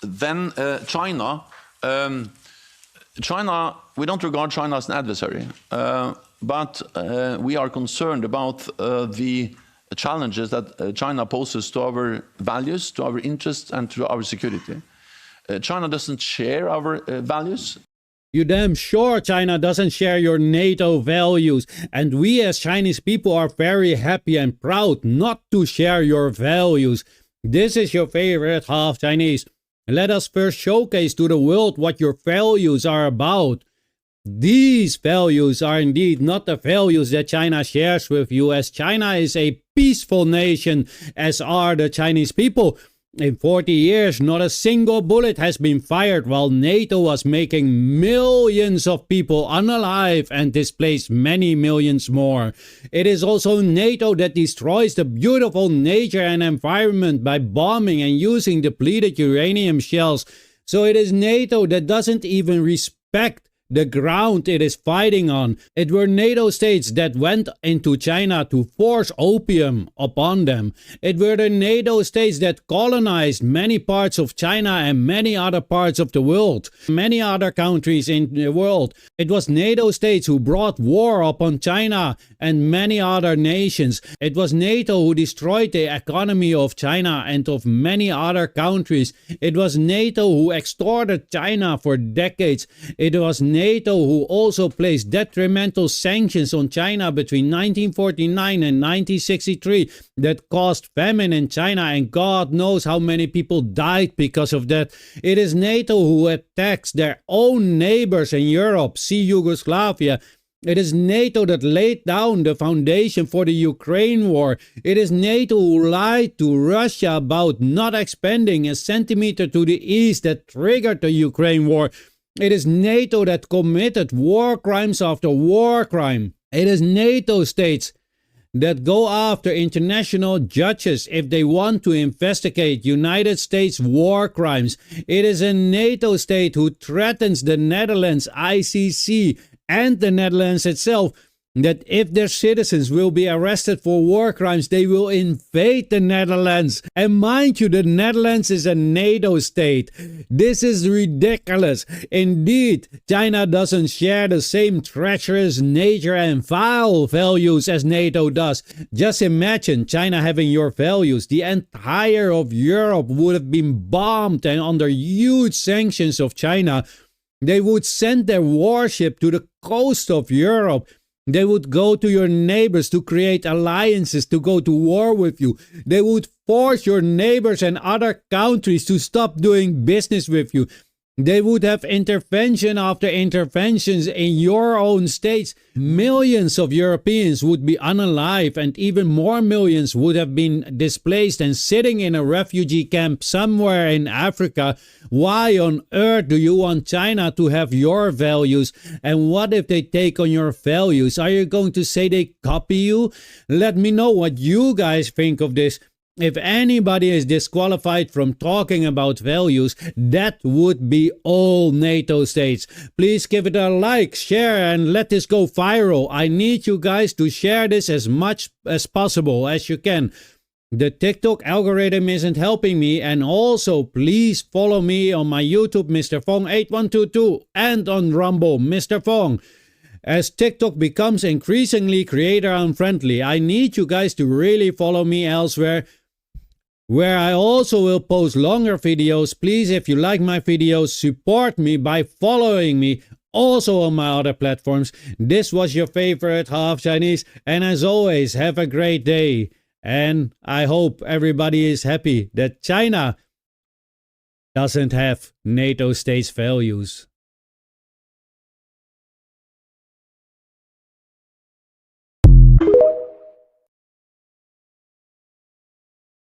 then China. China, we don't regard China as an adversary, but we are concerned about the challenges that China poses to our values, to our interests, and to our security. China doesn't share our values. You damn sure China doesn't share your NATO values, and we as Chinese people are very happy and proud not to share your values. This is your favorite half Chinese. Let us first showcase to the world what your values are about. These values are indeed not the values that China shares with you, as China is a peaceful nation, as are the Chinese people. In 40 years, not a single bullet has been fired, while NATO was making millions of people unalive and displaced many millions more. It is also NATO that destroys the beautiful nature and environment by bombing and using depleted uranium shells. So it is NATO that doesn't even respect the ground it is fighting on. It were NATO states that went into China to force opium upon them. It were the NATO states that colonized many parts of China and many other parts of the world, many other countries in the world. It was NATO states who brought war upon China and many other nations. It was NATO who destroyed the economy of China and of many other countries. It was NATO who extorted China for decades. It was NATO who also placed detrimental sanctions on China between 1949 and 1963 that caused famine in China, and God knows how many people died because of that. It is NATO who attacks their own neighbors in Europe, see Yugoslavia. It is NATO that laid down the foundation for the Ukraine war. It is NATO who lied to Russia about not expanding a centimeter to the east that triggered the Ukraine war. It is NATO that committed war crimes after war crime. It is NATO states that go after international judges if they want to investigate United States war crimes. It is a NATO state who threatens the Netherlands, ICC, and the Netherlands itself, that if their citizens will be arrested for war crimes, they will invade the Netherlands. And mind you, the Netherlands is a NATO state. This is ridiculous. Indeed, China doesn't share the same treacherous nature and vile values as NATO does. Just imagine China having your values. The entire of Europe would have been bombed and under huge sanctions of China. They would send their warship to the coast of Europe. They would go to your neighbors to create alliances to go to war with you. They would force your neighbors and other countries to stop doing business with you. They would have intervention after interventions in your own states. Millions of Europeans would be unalive, and even more millions would have been displaced and sitting in a refugee camp somewhere in Africa. Why on earth do you want China to have your values? And what if they take on your values? Are you going to say they copy you? Let me know what you guys think of this. If anybody is disqualified from talking about values, that would be all NATO states. Please give it a like, share, and let this go viral. I need you guys to share this as much as possible as you can. The TikTok algorithm isn't helping me, and also please follow me on my YouTube, Mr. Fong8122, and on Rumble, Mr. Fong. As TikTok becomes increasingly creator unfriendly, I need you guys to really follow me elsewhere, where I also will post longer videos. Please, if you like my videos, support me by following me also on my other platforms. This was your favorite half Chinese, and as always, have a great day. And I hope everybody is happy that China doesn't have NATO states values.